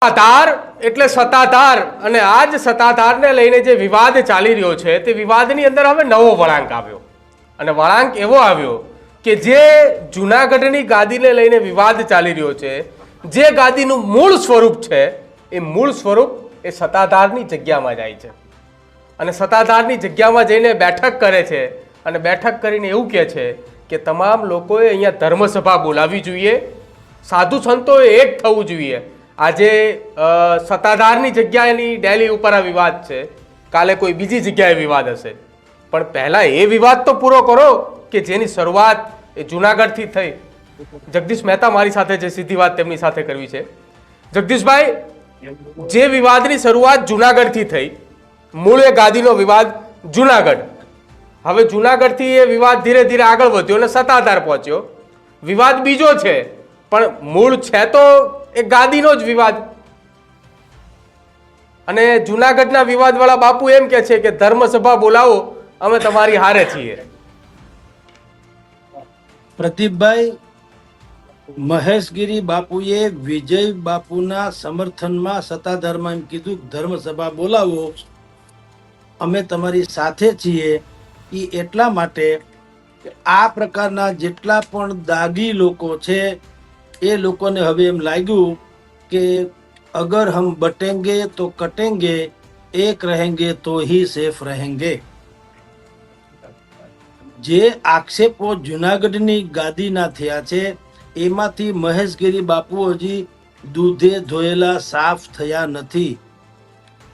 સત્તાધાર એટલે સત્તાધાર અને આ જ સત્તાધારને લઈને જે વિવાદ ચાલી રહ્યો છે તે વિવાદની અંદર હવે નવો વળાંક આવ્યો અને વળાંક એવો આવ્યો કે જે જૂનાગઢની ગાદીને લઈને વિવાદ ચાલી રહ્યો છે, જે ગાદીનું મૂળ સ્વરૂપ છે એ મૂળ સ્વરૂપ એ સત્તાધારની જગ્યામાં જાય છે અને સત્તાધારની જગ્યામાં જઈને બેઠક કરે છે અને બેઠક કરીને એવું કહે છે કે તમામ લોકોએ અહીંયા ધર્મસભા બોલાવવી જોઈએ, સાધુ સંતોએ એક થવું જોઈએ। આજે સત્તાધારની જગ્યાએની ડેલી ઉપર આ વિવાદ છે, કાલે કોઈ બીજી જગ્યાએ વિવાદ હશે, પણ પહેલા એ વિવાદ તો પૂરો કરો કે જેની શરૂઆત એ જૂનાગઢથી થઈ। જગદીશ મહેતા મારી સાથે જે સીધી વાત તેમની સાથે કરવી છે। જગદીશભાઈ, જે વિવાદની શરૂઆત જૂનાગઢથી થઈ, મૂળ એ ગાદીનો વિવાદ જૂનાગઢ, હવે જૂનાગઢથી એ વિવાદ ધીરે ધીરે આગળ વધ્યો અને સત્તાધાર પહોંચ્યો। વિવાદ બીજો છે પણ મૂળ છે તો એ ગાદીનો જ વિવાદ અને જૂનાગઢના વિવાદવાળા બાપુ એમ કે છે કે ધર્મસભા બોલાવો, અમે તમારી હારે છીએ। પ્રદીપભાઈ, મહેશગીરી બાપુએ વિજય બાપુના સમર્થનમાં સત્તાધારમાં એમ કીધું ધર્મસભા બોલાવો, અમે તમારી સાથે છીએ। એ એટલા માટે કે આ પ્રકારના જેટલા પણ દાગી લોકો છે એ લોકોને હવે એમ લાગ્યું કે અગર હમ બટેંગે તો કટેંગે, એક રહેંગે તો ही સેફ રહેંગે। જે આક્ષેપો જૂનાગઢની ગાદીના થયા છે એમાંથી મહેશગીરી બાપુ હજી દૂધે ધોયેલા સાફ થયા નથી।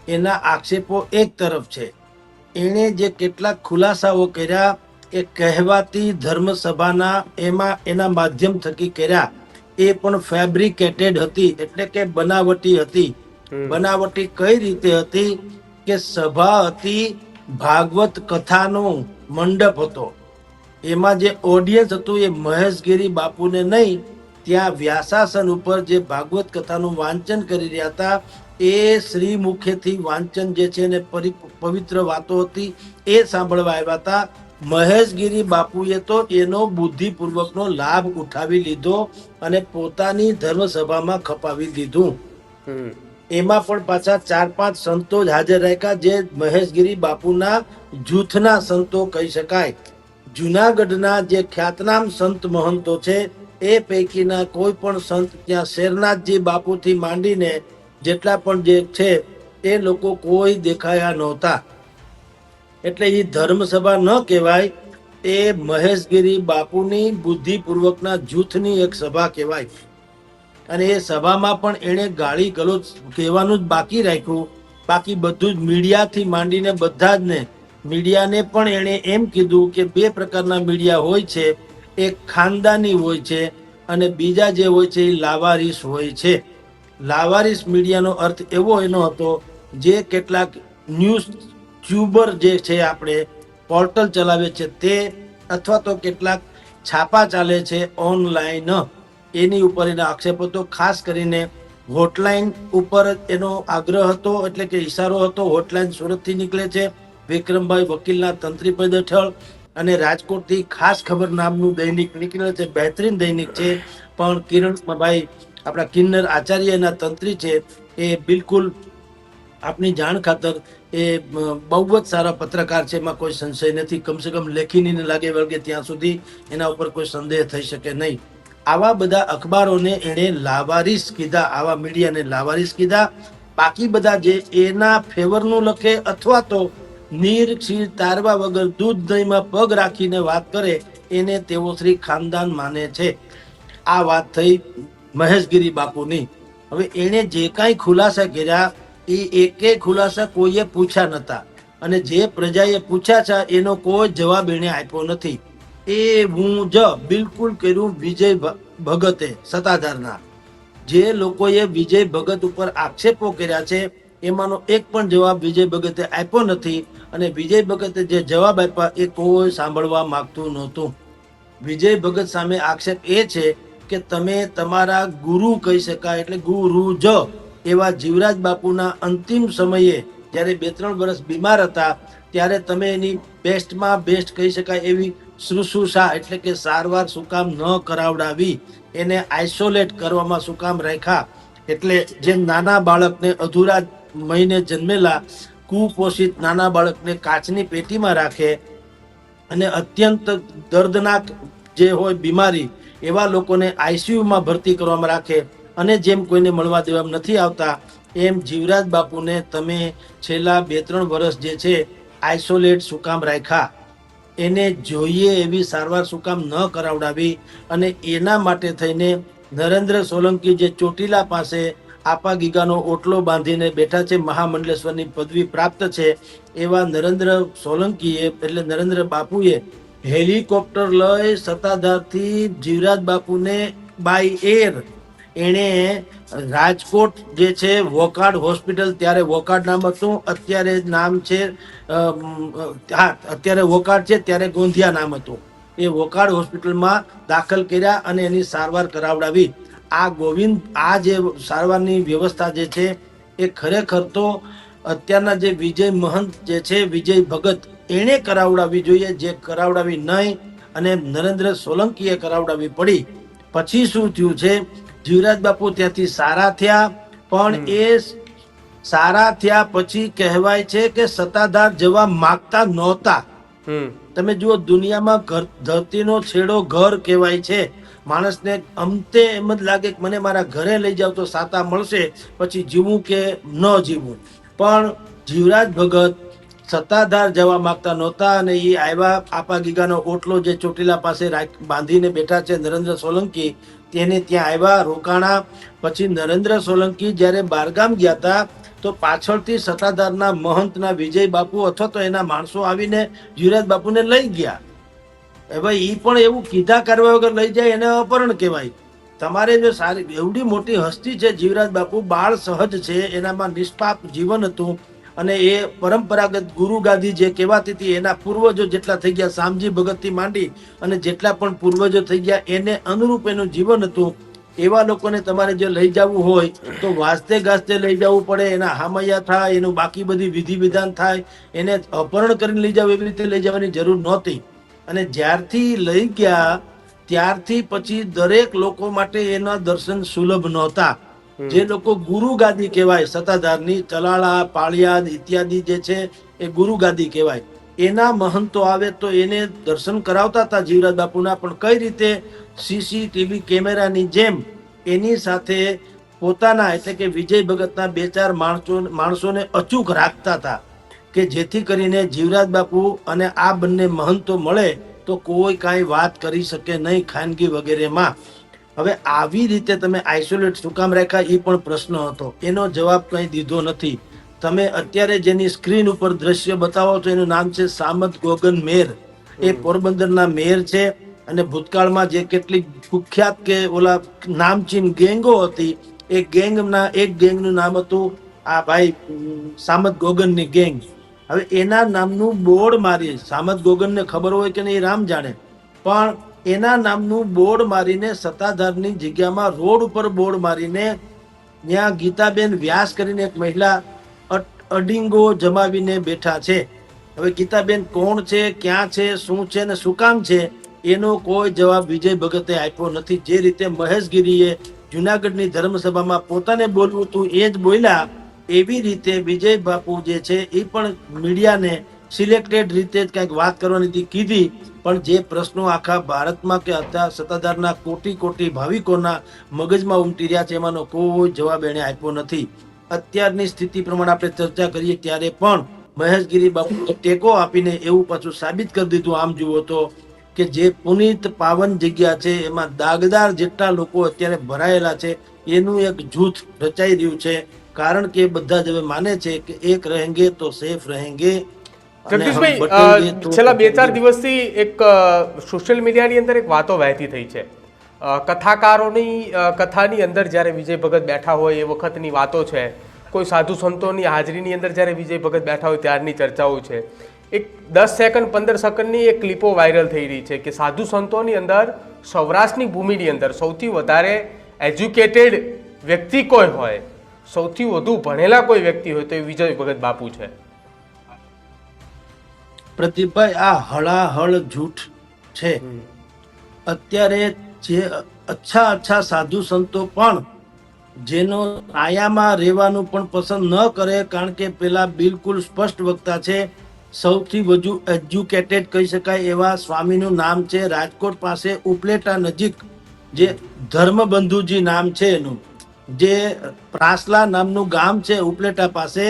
એના આક્ષેપો એક તરફ છે, એણે જે કેટલાક ખુલાસાઓ કર્યા એ કહેવાતી ધર્મસભાના એના માધ્યમ થકી કર્યા, એ પણ ફેબ્રિકેટેડ હતી, એટલે કે બનાવટી હતી। બનાવટી કઈ રીતે હતી કે સભા હતી, ભાગવત કથાનો મંડપ હતો, એમાં જે ઓડિયન્સ હતું એ મહેશગીરી બાપુને નહીં, ત્યાં વ્યાસાસન ઉપર જે ભાગવત કથાનું વાંચન કરી રહ્યા હતા એ શ્રી મુખેથી વાંચન જે છે ને પવિત્ર વાતો હતી એ સાંભળવા આવ્યા હતા। મહેશગીરી બાપુએ તો એનો બુદ્ધિપૂર્વકનો લાભ ઉઠાવી લીધો અને પોતાની ધર્મસભામાં ખપાવી દીધું। એમાં પણ પાછા 4-5 સંતો જ હાજર રાખ્યા, જે મહેશગીરી બાપુના જૂથના સંતો કહી શકાય। જૂનાગઢના જે ખ્યાતનામ સંત મહંતો છે એ પૈકીના કોઈ પણ સંત ત્યાં શેરનાથજી બાપુથી માંડીને જેટલા પણ જે છે એ લોકો કોઈ દેખાયા નહોતા। એટલે એ ધર્મસભા ન કહેવાય, એ મહેશગીરી બાપુની બુદ્ધિપૂર્વકના જૂથની એક સભા કહેવાય। અને એ સભામાં પણ એણે ગાળી ગલોચ કહેવાનું જ બાકી રાખ્યું, બાકી બધું જ મીડિયાથી માંડીને બધા જ ને મીડિયાને પણ એણે એમ કીધું કે બે પ્રકારના મીડિયા હોય છે, એક ખાનદાની હોય છે અને બીજા જે હોય છે એ લાવારીસ હોય છે। લાવારીસ મીડિયાનો અર્થ એવો એનો હતો જે કેટલાક ન્યૂઝ ટ્યુબર જે છે, આપણે પોર્ટલ ચલાવે છે તે, અથવા તો કેટલાક છાપા ચાલે છે ઓનલાઈન, એની ઉપર એના આક્ષેપ હતો। ખાસ કરીને હોટલાઇન ઉપર એનો આગ્રહ હતો, એટલે કે ઈશારો હતો। હોટલાઇન સુરતથી નીકળે છે, વિક્રમભાઈ વકીલના તંત્રીપદ હેઠળ, અને રાજકોટથી ખાસ ખબર નામનું દૈનિક નીકળે છે, બહેતરીન દૈનિક છે, પણ કિરણભાઈ આપણા કિન્નર આચાર્ય એના તંત્રી છે, એ બિલકુલ આપની જાણ ખાતર એ બહુ જ સારા પત્રકાર છે, એમાં કોઈ સંશય નથી। કમસે કમ લેખીને લાગે વળગે ત્યાં સુધી એના ઉપર કોઈ સંદેહ થઈ શકે નહીં। આવા બધા અખબારોને એણે લાવારીસ કીધા, આવા મીડિયાને લાવારીસ કીધા। બાકી બધા જે એના ફેવરનું લખે અથવા તો નીર ક્ષીર તારવા વગર દૂધ દહીંમાં પગ રાખીને વાત કરે એને તેઓ શ્રી ખાનદાન માને છે। આ વાત થઈ મહેશગીરી બાપુની। હવે એણે જે કાંઈ ખુલાસા કર્યા એ એકે ખુલાસા કોઈએ પૂછ્યા નહોતા, અને જે પ્રજાએ પૂછ્યા છે એનો કોઈ જવાબ એણે આપ્યો નથી। એ હું જ બિલકુલ કર્યું વિજય ભગતે સત્તાધારના। જે લોકોએ વિજય ભગત ઉપર આક્ષેપો કર્યા છે એમાંનો એક પણ જવાબ વિજય ભગતે આપ્યો નથી, અને વિજય ભગતે જે જવાબ આપ્યા એ કોઈ સાંભળવા માંગતું નહોતું। વિજય ભગત સામે આક્ષેપ એ છે કે તમે તમારા ગુરુ કહી શકાય, એટલે ગુરુ જ એવા જીવરાજ બાપુના અંતિમ સમયે જ્યારે 2-3 વર્ષ બીમાર હતા ત્યારે તમે એની બેસ્ટમાં બેસ્ટ કહી શકાય એવી શુશ્રુષા એટલે કે સારવાર શું કામ ન કરાવડાવી, એને આઇસોલેટ કરવામાં શું કામ રાખ્યા, એટલે જેમ નાના બાળકને અધૂરા મહિને જન્મેલા કુપોષિત નાના બાળકને કાચની પેટીમાં રાખે અને અત્યંત દર્દનાક જે હોય બીમારી એવા લોકોને આઈસીયુમાં ભરતી કરવામાં રાખે અને જેમ કોઈને મળવા દેવામાં નથી આવતા એમ જીવરાજ બાપુને તમે છેલ્લા 2-3 વર્ષ જે છે આઇસોલેટ શું કામ રાખ્યા? એને જોઈએ એવી સારવાર શું કામ ન કરાવડાવી? અને એના માટે થઈને નરેન્દ્ર સોલંકી જે ચોટીલા પાસે આપા ગીગાનો ઓટલો બાંધીને બેઠા છે, મહામંડલેશ્વરની પદવી પ્રાપ્ત છે, એવા નરેન્દ્ર સોલંકીએ એટલે નરેન્દ્ર બાપુએ હેલિકોપ્ટર લઈ સત્તાધારથી જીવરાજ બાપુને બાય એર એણે રાજકોટ જે છે વોકાર્ડ હોસ્પિટલ, ત્યારે વોકાર્ડ નામ હતું, અત્યારે નામ છે અત્યારે વોકાર્ડ છે, ત્યારે ગોંધિયા નામ હતું, એ વોકાર્ડ હોસ્પિટલમાં દાખલ કર્યા અને એની સારવાર કરાવડાવી. આ ગોવિંદ આ જે સારવારની વ્યવસ્થા જે છે એ ખરેખર તો અત્યારના જે વિજય મહંત જે છે, વિજય ભગત, એણે કરાવડાવી જોઈએ, જે કરાવડાવી નહીં અને નરેન્દ્ર સોલંકીએ કરાવડાવી પડી. પછી શું થયું છે, જીવરાજ બાપુ ત્યાંથી સારા થયા, પણ એ સારા થયા પછી કહેવાય છે કે સત્તાધાર જવા માંગતા નહોતા. તમે જુઓ, દુનિયામાં ધરતીનો છેડો ઘર કહેવાય છે. માણસને અમતે એમ જ લાગે કે મને મારા ઘરે લઈ જાવ તો સાતા મળશે, પછી જીવવું કે ન જીવવું. પણ જીવરાજ ભગત સત્તાધાર જવા માંગતા નહોતા અને એ આવ્યા. આપા ગીગાનો ઓટલો જે ચોટીલા પાસે બાંધીને બેઠા છે નરેન્દ્ર સોલંકી, તેને ત્યાં આવ્યા, રોકાણા. પછી નરેન્દ્ર સોલંકી જ્યારે બારગામ ગયા હતા તો પાછળથી સત્તાધારના મહંતના વિજય બાપુ અથવા તો એના માણસો આવીને જીવરાજ બાપુને લઈ ગયા. હવે એ પણ એવું કીધા કરવા વગર લઈ જાય એને અપહરણ કહેવાય. તમારે જો સારી એવડી મોટી હસ્તી છે જીવરાજ બાપુ, બાળ સહજ છે, એનામાં નિષ્પાપ જીવન હતું અને એ પરંપરાગત ગુરુ ગાદી જે કહેવાતી હતી, એના પૂર્વજો જેટલા થઈ ગયા, શામજી ભગતથી માંડી અને જેટલા પણ પૂર્વજો થઈ ગયા, એને અનુરૂપ એનું જીવન હતું. એવા લોકોને તમારે જો લઈ જવું હોય તો વાસ્તે ગાસ્તે લઈ જવું પડે, એના હામૈયા થાય, એનું બાકી બધી વિધિ વિધાન થાય, એને અપહરણ કરીને લઈ જાવ એવી રીતે લઈ જવાની જરૂર નહોતી. અને જ્યારથી લઈ ગયા ત્યારથી પછી દરેક લોકો માટે એના દર્શન સુલભ નહોતા. જે લોકો ગુરુ ગાદી કહેવાય, સત્તાધારની ચલાળા, પાળિયાદ ઇત્યાદિ જે છે એ ગુરુ ગાદી કહેવાય, એના મહંતો આવે તો એને દર્શન કરાવતા હતા જીવરાજ બાપુના. પણ કઈ રીતે? સીસીટીવી કેમેરાની જેમ એની સાથે પોતાના એટલે કે વિજય ભગતના 2-4 માણસોને અચૂક રાખતા હતા કે જેથી કરીને જીવરાજ બાપુ અને આ બંને મહંતો મળે તો કોઈ કાંઈ વાત કરી શકે નહીં ખાનગી વગેરેમાં. હવે આવી રીતે તમે આઇસોલેટ શું કામ રાખ્યા એ પણ પ્રશ્ન હતો, એનો જવાબ કંઈ દીધો નથી. તમે અત્યારે જેની સ્ક્રીન ઉપર દ્રશ્ય બતાવો તો એનું નામ છે સામત ગોગન મેર. એ પોરબંદરના મેયર છે અને ભૂતકાળમાં જે કેટલીક કુખ્યાત કે ઓલા નામચીન ગેંગો હતી, એ ગેંગના એક ગેંગનું નામ હતું આ ભાઈ સામત ગોગનની ગેંગ. હવે એના નામનું બોર્ડ મારી, સામત ગોગનને ખબર હોય કે નહીં રામ જાણે, પણ એના નામનું બોર્ડ મારીને સત્તાધારની જગ્યામાં રોડ ઉપર બોર્ડ મારીને ત્યાં ગીતાબેન વ્યાસ કરીને એક મહિલા અડીંગો જમાવીને બેઠા છે. હવે ગીતાબેન કોણ છે, ક્યાં છે, શું છે ને શું કામ છે, એનો કોઈ જવાબ વિજય ભગતે આપ્યો નથી. જે રીતે મહેશગીરીએ જુનાગઢની ધર્મસભામાં પોતાને બોલવું હતું એ જ બોલ્યા, એવી રીતે વિજય બાપુ જે છે એ પણ મીડિયાને સિલેક્ટેડ રીતે જ કંઈક વાત કરવાની કીધી. પણ જે પ્રશ્નો આખા ભારતમાં કે અત્યારે સત્તાધારના કોટી ભાવિકોના મગજમાં ઉમટી રહ્યા છે એમાંનો કોઈ જવાબ એણે આપ્યો નથી. અત્યારની સ્થિતિ પ્રમાણે આપણે ચર્ચા કરીએ ત્યારે પણ મહેશગીરી બાપુ ટેકો આપીને એવું પાછું સાબિત કરી દીધું. આમ જુઓ તો કે જે પુનિત પાવન જગ્યા છે એમાં દાગદાર જેટલા લોકો અત્યારે ભરાયેલા છે એનું એક જૂથ રચાઈ રહ્યું છે. કારણ કે બધા જ હવે માને છે કે એક રહેંગે તો સેફ રહેંગે. જગદીશભાઈ, છેલ્લા 2-4 દિવસથી એક સોશિયલ મીડિયાની અંદર એક વાતો વહેતી થઈ છે. કથાકારોની કથાની અંદર જ્યારે વિજય ભગત બેઠા હોય એ વખતની વાતો છે, કોઈ સાધુ સંતોની હાજરીની અંદર જ્યારે વિજય ભગત બેઠા હોય ત્યારની ચર્ચાઓ છે. એક 10 સેકન્ડ 15 સેકન્ડની એક ક્લિપો વાયરલ થઈ રહી છે કે સાધુ સંતોની અંદર સૌરાષ્ટ્રની ભૂમિની અંદર સૌથી વધારે એજ્યુકેટેડ વ્યક્તિ કોઈ હોય, સૌથી વધુ ભણેલા કોઈ વ્યક્તિ હોય તો એ વિજય ભગત બાપુ છે. પ્રદીપભાઈ, આ હળાહળ જૂઠ છે. અત્યારે જે અચ્છા સાધુ સંતો પણ જેનો આયામાં રહેવાનું પણ પસંદ ન કરે, કારણ કે પેલા બિલકુલ સ્પષ્ટ વક્તા છે, સૌથી વધુ એજ્યુકેટેડ કહી શકાય એવા સ્વામીનું નામ છે રાજકોટ પાસે ઉપલેટા નજીક, જે ધર્મબંધુજી નામ છે એનું, જે પ્રાસલા નામનું ગામ છે ઉપલેટા પાસે,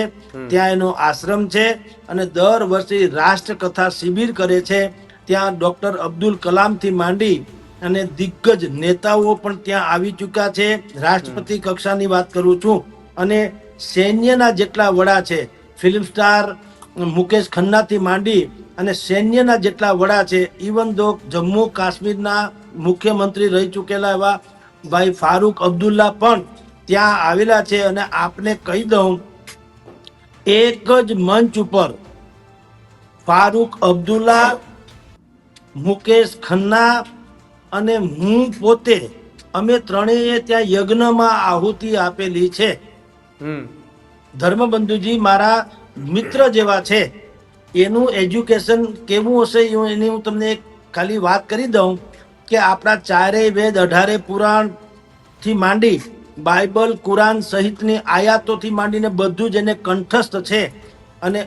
ત્યાં એનો આશ્રમ છે અને દર વર્ષે રાષ્ટ્રકથા શિબિર કરે છે. ત્યાં ડોક્ટર અબ્દુલ કલામ થી માંડી અને દિગ્ગજ નેતાઓ પણ ત્યાં આવી ચૂક્યા છે. રાષ્ટ્રપતિ કક્ષાની વાત કરું છું. અને સૈન્યના જેટલા વડા છે, ફિલ્મ સ્ટાર મુકેશ ખન્નાથી માંડી અને સૈન્યના જેટલા વડા છે, ઇવન દો જમ્મુ કાશ્મીરના મુખ્યમંત્રી રહી ચૂકેલા એવા ભાઈ ફારૂક અબ્દુલ્લા પણ ત્યાં આવેલા છે. અને આપને કહી દઉં, એક જ મંચ ઉપર ફારૂક અબ્દુલ્લા, મુકેશ ખન્ના અને હું પોતે, અમે ત્રણેય ત્યાં યજ્ઞમાં આહુતિ આપેલી છે. ધર્મબંધુજી મારા મિત્ર જેવા છે. એનું એજ્યુકેશન કેવું હશે એની હું તમને એક ખાલી વાત કરી દઉં કે આપણા ચારેય વેદ, 18 પુરાણ થી માંડી બાઇબલ, કુરાન સહિતની આયાતોથી માંડીને બધું જ એને કંઠસ્થ છે. અને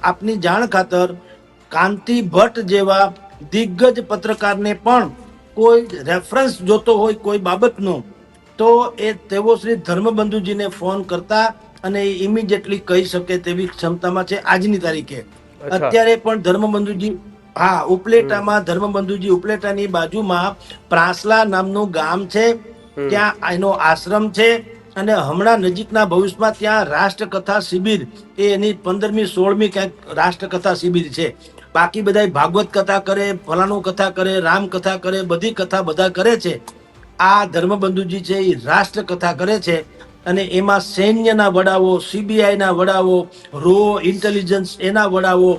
આપની જાણ ખાતર કાંતિ ભટ્ટ જેવા દિગ્ગજ પત્રકારને પણ કોઈ રેફરન્સ જોતો હોય કોઈ બાબતનો, તો એ તેઓ શ્રી ધર્મબંધુજીને ફોન કરતા અને એ ઇમિડિયેટલી કહી શકે તેવી ક્ષમતામાં છે આજની તારીખે. અત્યારે પણ ધર્મબંધુજી, હા, ઉપલેટામાં ધર્મબંધુજી, ઉપલેટાની બાજુમાં પ્રાસલા નામનું ગામ છે, ત્યાં એનો આશ્રમ છે. અને હમણાં નજીકના ભવિષ્યમાં ત્યાં રાષ્ટ્રકથા શિબિર, એ એની 15મી 16મી ક્યાંક રાષ્ટ્રકથા શિબિર છે. બાકી બધા ભાગવત કથા કરે, ફલાણું કથા કરે, રામ કથા કરે, બધી કથા બધા કરે છે. આ ધર્મબંધુજી છે એ રાષ્ટ્ર કથા કરે છે. અને એમાં સૈન્યના વડાઓ, સીબીઆઈના વડાઓ, રો ઇન્ટેલિજન્સ એના વડાઓ,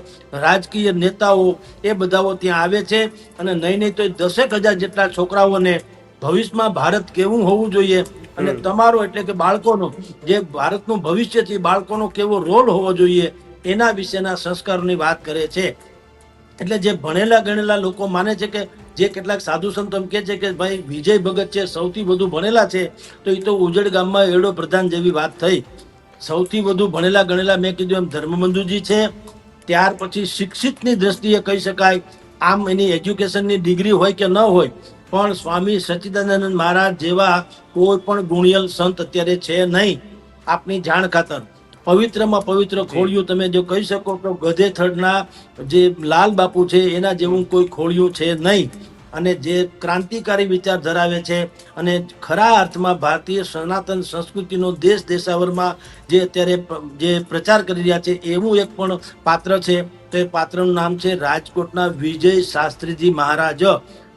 રાજકીય નેતાઓ, એ બધાઓ ત્યાં આવે છે. અને નહીં તો 10,000 જેટલા છોકરાઓને ભવિષ્યમાં ભારત કેવું હોવું જોઈએ અને તમારો એટલે કે બાળકોનો, જે ભારતનું ભવિષ્ય છે, બાળકોનો કેવો રોલ હોવો જોઈએ, એના વિશેના સંસ્કારોની વાત કરે છે. એટલે જે ભણેલા ગણેલા લોકો માને છે કે, જે કેટલાક સાધુ સંતો એમ કહે છે કે ભાઈ વિજય ભગત છે સૌથી વધુ ભણેલા છે, તો એ તો ઉજળ ગામમાં એડો પ્રધાન જેવી વાત થઈ. સૌથી વધુ ભણેલા ગણેલા મેં કીધું એમ ધર્મબંધુજી છે. ત્યાર પછી શિક્ષિતની દ્રષ્ટિએ કહી શકાય, આમ એની એજ્યુકેશનની ડિગ્રી હોય કે ન હોય, પણ સ્વામી સચ્ચિદાનંદ મહારાજ જેવા કોઈ પણ ગુણિયલ સંત અત્યારે છે નહીં. આપની જાણ ખાતર પવિત્રમાં પવિત્ર ખોડિયું તમે જો કહી શકો તો ગધેથડના જે લાલ બાપુ છે એના જેવું કોઈ ખોડિયું છે નહીં. અને જે ક્રાંતિકારી વિચાર ધરાવે છે અને ખરા અર્થમાં ભારતીય સનાતન સંસ્કૃતિનો દેશ દેશાવરમાં જે અત્યારે જે પ્રચાર કરી રહ્યા છે, એવું એક પણ પાત્ર છે. તો એ પાત્રનું નામ છે રાજકોટના વિજય શાસ્ત્રીજી મહારાજ,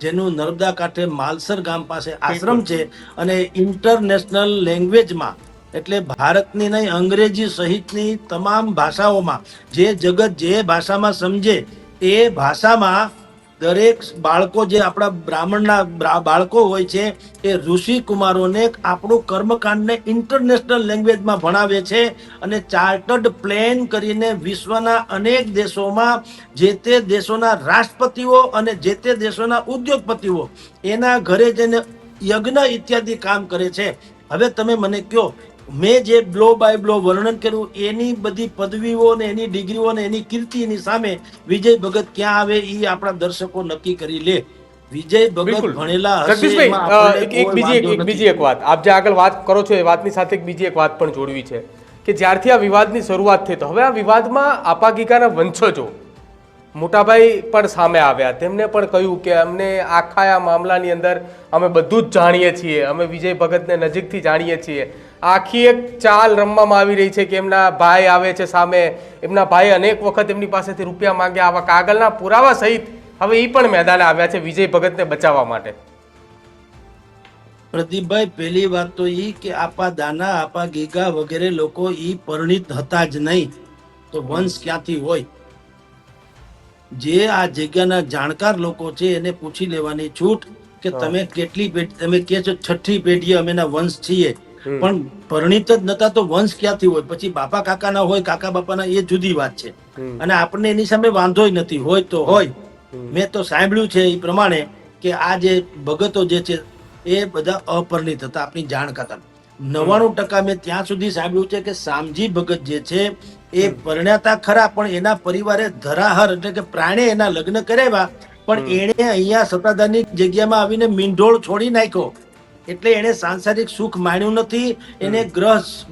જેનું નર્મદા કાંઠે માલસર ગામ પાસે આશ્રમ છે. અને ઇન્ટરનેશનલ લેંગ્વેજમાં, એટલે ભારતની નહીં, અંગ્રેજી સહિતની તમામ ભાષાઓમાં, જે જગત જે ભાષામાં સમજે એ ભાષામાં દરેક બાળકો, જે આપણા બ્રાહ્મણના બાળકો હોય છે, એ ઋષિ કુમારોને આપણું કર્મકાંડને ઇન્ટરનેશનલ લેંગ્વેજમાં ભણાવે છે. અને ચાર્ટર્ડ પ્લેન કરીને વિશ્વના અનેક દેશોમાં જે તે દેશોના રાષ્ટ્રપતિઓ અને જે તે દેશોના ઉદ્યોગપતિઓ એના ઘરે જઈને યજ્ઞ ઇત્યાદિ કામ કરે છે. હવે તમે મને કહો, મેં જે બ્લો બાય બ્લો વર્ણન કર્યું એની બધી પદવીઓ ને એની ડિગ્રીઓ ને એની કીર્તિની સામે વિજય ભગત ક્યાં આવે એ આપણા દર્શકો નક્કી કરી લે. વિજય ભગત ભણેલા હશે એમાં આપણને કોઈ વાંધો નથી. બીજી એક વાત આપ જે આગળ વાત કરો છો એ વાતની સાથે એક બીજી એક વાત પણ જોડવી છે કે જ્યારથી આ વિવાદની શરૂઆત થઈ, તો હવે આ વિવાદમાં આપાગીકાના વંશજો મોટાભાઈ પણ સામે આવ્યા. તેમને પણ કહ્યું કે અમને આખા આ મામલાની અંદર અમે બધું જ જાણીએ છીએ, અમે વિજય ભગતને નજીકથી જાણીએ છીએ. આખી એક ચાલ રમવામાં આવી રહી છે કે એમના ભાઈ આવે છે સામે, એમના ભાઈ અનેક વખત એમની પાસેથી રૂપિયા માંગ્યા. આવા કાગળના પુરાવા સહિત હવે એ પણ મેદાને આવ્યા છે વિજય ભગતને બચાવવા માટે. પ્રદીપભાઈ, પહેલી વાત તો ઈ કે આપા દાના, આપા ગીગા વગેરે લોકો ઈ પરિણિત હતા જ નહીં, તો વંશ ક્યાંથી હોય? જે આ જગ્યાના જાણકાર લોકો છે એને પૂછી લેવાની છૂટ કે તમે કેટલી પેઢી, તમે કહે છો 6ઠી પેઢી અમેના વંશ છીએ, પણ પરિણિત જ નતા તો વંશ ક્યાંથી હોય? પછી બાપા કાકાના હોય, કાકા બાપાના, એ જુદી વાત છે. અને આપણને એની સામે વાંધોય નથી, હોય તો હોય. મેં તો સાંભળ્યું છે એ પ્રમાણે કે આ જે ભગતો જે છે એ બધા અપરિણિત હતા, આપની જાણ ખાતર. 99% મેં ત્યાં સુધી સાંભળ્યું છે કે શામજી ભગત જે છે એ પરણ્યાતા ખરા, પણ એના પરિવારે ધરાહર એટલે કે પ્રાણે એના લગ્ન કરાવ્યા, પણ એણે અહીંયા સત્તાધારની જગ્યામાં આવીને મીંઢોળ છોડી નાખ્યો. એટલે એણે સાંસારિક સુખ માણ્યું નથી, એને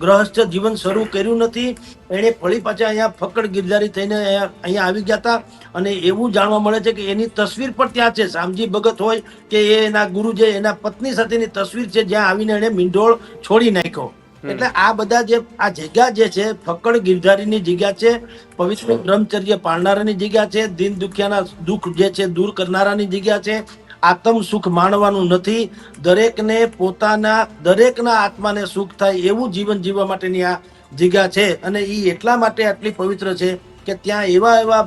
ગ્રહસ્થ જીવન શરૂ કર્યું નથી. એણે ફળી પાછા અહીંયા ફકડ ગિરધારી થઈને અહીંયા આવી ગયા હતા. અને એવું જાણવા મળે છે કે એની તસવીર પણ ત્યાં છે, શામજી ભગત હોય કે એના ગુરુ જે એના પત્ની સાથેની તસવીર છે, જ્યાં આવીને એણે મીંઢોળ છોડી નાખ્યો. એટલે આ બધા જે આ જગ્યા જે છે ફકડ ગિરધારીની જગ્યા છે, પવિત્ર બ્રહ્મચર્ય પાળનારાની જગ્યા છે, દીન દુખિયાના દુઃખ જે છે દૂર કરનારાની જગ્યા છે. આત્મ સુખ માણવાનું નથી, દરેકના આત્માને સુખ થાય એવું જીવન જીવવા માટેની આ જગ્યા છે. અને એ એટલા માટે આટલી પવિત્ર છે કે ત્યાં એવા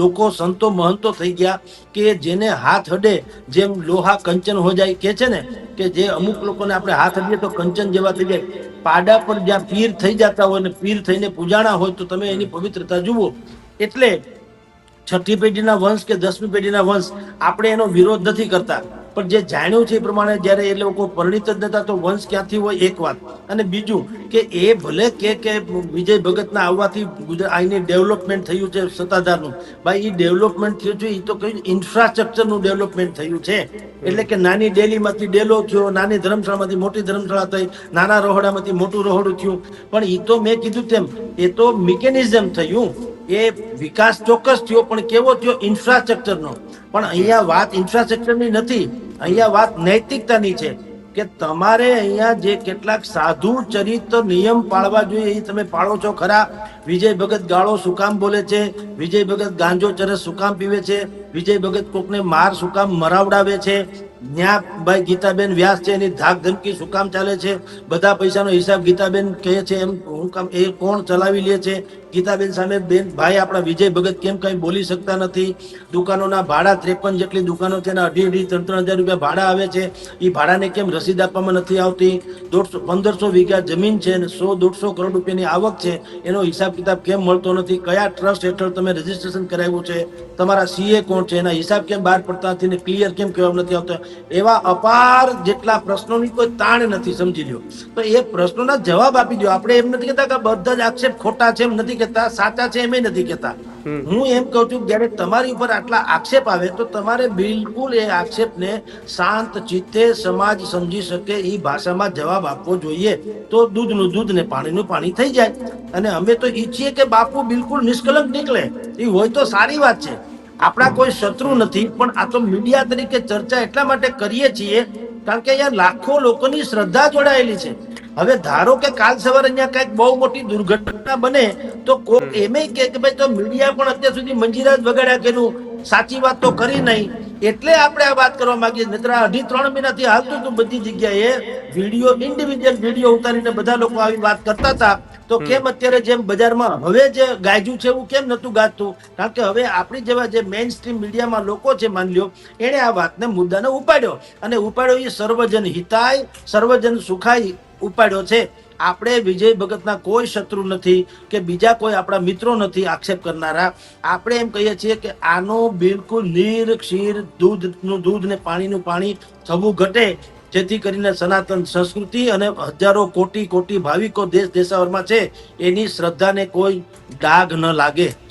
લોકો સંતો મહંતો થઈ ગયા કે જેને હાથ અડે જેમ લોહા કંચન હો જાય કે છે ને, કે જે અમુક લોકોને આપણે હાથ અડીએ તો કંચન જેવા થઈ જાય. પાડા પર જ્યાં પીર થઈ જતા હોય ને પીર થઈને પૂજાણા હોય તો તમે એની પવિત્રતા જુઓ. એટલે 6ઠી પેઢીના વંશ કે 10મી પેઢીના વંશ આપણે એનો વિરોધ નથી કરતા, પણ જે જાણ્યું છે એ પ્રમાણે જ્યારે એ લોકો પરિણિત જ નતા તો વંશ ક્યાંથી હોય એક વાત. અને બીજું કે એ ભલે કે વિજય ભગતના આવવાથી અહીંની ડેવલપમેન્ટ થયું છે સત્તાધારનું, ભાઈ એ ડેવલપમેન્ટ થયું છે એ તો કઈ ઇન્ફ્રાસ્ટ્રક્ચરનું ડેવલપમેન્ટ થયું છે. એટલે કે નાની ડેલીમાંથી ડેલો થયો, નાની ધર્મશાળામાંથી મોટી ધર્મશાળા થઈ, નાના રોહડામાંથી મોટું રોહડું થયું. પણ એ તો મેં કીધું તેમ એ તો મિકેનિઝમ થયું, એ વિકાસ ચોક્કસ થયો, પણ કેવો થયો? ઇન્ફ્રાસ્ટ્રક્ચરનો. પણ અહીંયા વાત ઇન્ફ્રાસ્ટ્રક્ચરની નથી, અહીંયા વાત નૈતિકતાની છે કે તમારે અહીંયા જે કેટલાક સાધુ ચરિત્ર નિયમ પાળવા જોઈએ એ તમે પાળો છો ખરા? વિજય ભગત ગાળો શું કામ બોલે છે? વિજય ભગત ગાંજો ચરસ શું કામ પીવે છે? વિજય ભગત કોકને માર શું કામ મરાવડાવે છે? ન્યા ભાઈ ગીતાબેન વ્યાસ છે એની ધાક ધમકી શું કામ ચાલે છે? બધા પૈસાનો હિસાબ ગીતાબેન કહે છે એમ હું કામ, એ કોણ ચલાવી લે છે? ગીતાબેન સામે બેન ભાઈ આપણા વિજય ભગત કેમ કઈ બોલી શકતા નથી? દુકાનોના ભાડા 53 જેટલી દુકાનો છે, 2.5-3 હજાર રૂપિયા ભાડા આવે છે, એ ભાડાને કેમ રસીદ આપવામાં નથી આવતી? 1500 વીઘા જમીન છે, 100-150 કરોડ રૂપિયાની આવક છે, એનો હિસાબ કિતાબ કેમ મળતો નથી? કયા ટ્રસ્ટ હેઠળ તમે રજીસ્ટ્રેશન કરાવ્યું છે? તમારા સીએ કોણ છે? એના હિસાબ કેમ બહાર પડતા નથી ને ક્લિયર કેમ કહેવામાં નથી આવતા? એવા અપાર જેટલા પ્રશ્નોની કોઈ તાણ નથી, સમજી લ્યો. તો એ પ્રશ્નોના જવાબ આપી દો. આપણે એમ નથી કહેતા કે બધા જ આક્ષેપ ખોટા છે, એમ નથી કહેતા, સાચા છે એમ નથી કહેતા. હું એમ કહું છું જ્યારે તમારી ઉપર આટલા આક્ષેપ આવે તો તમારે બિલકુલ એ આક્ષેપને શાંત ચિત્તે સમાજ સમજી શકે એ ભાષામાં જવાબ આપવો જોઈએ, તો દૂધનું દૂધ ને પાણીનું પાણી થઈ જાય. અને અમે તો ઈચ્છીએ કે બાપુ બિલકુલ નિષ્કલંક નીકળે, એ હોય તો સારી વાત છે. આપણા કોઈ શત્રુ નથી, પણ આ તો મીડિયા તરીકે ચર્ચા એટલા માટે કરીએ છીએ કારણ કે અહીંયા લાખો લોકોની શ્રદ્ધા જોડાયેલી છે. હવે ધારો કે કાલ સવારે અહીંયા કઈક બહુ મોટી દુર્ઘટના બને તો કોક એમે કે ભાઈ તો મીડિયા પણ અત્યાર સુધી મંજીરા જ વગાડ્યા કર્યું, સાચી વાત તો કરી નહીં, એટલે આપણે આ વાત કરવા માંગીએ. નહીતર 2.5-3 મહિનાથી હાલતું હતું બધી જગ્યાએ વિડીયો, ઇન્ડિવિજ્યુઅલ વિડીયો ઉતારીને બધા લોકો આવી વાત કરતા હતા. તો કેમ અત્યારે જેમ બજારમાં હવે જે ગાયજું છે એવું કેમ નતું ગાજતું? કારણ કે હવે આપણી જેવા જે મેઇન સ્ટ્રીમ મીડિયામાં લોકો છે, માન લ્યો, એણે આ વાતને મુદ્દાને ઉપાડ્યો, અને ઉપાડ્યો એ સર્વજન હિતાય સર્વજન સુખાય ઉપાડ્યો છે. આપણે વિજય ભગતના કોઈ શત્રુ નથી કે બીજા કોઈ આપણા મિત્રો નથી આક્ષેપ કરનારા. આપણે એમ કહીએ છીએ કે આનો બિલકુલ નીર ક્ષીર દૂધનું દૂધ ને પાણીનું પાણી થવું ઘટે, જેથી કરીને સનાતન સંસ્કૃતિ અને હજારો કોટી ભાવિકો દેશ દેશાવરમાં છે એની શ્રદ્ધાને કોઈ ડાઘ ન લાગે.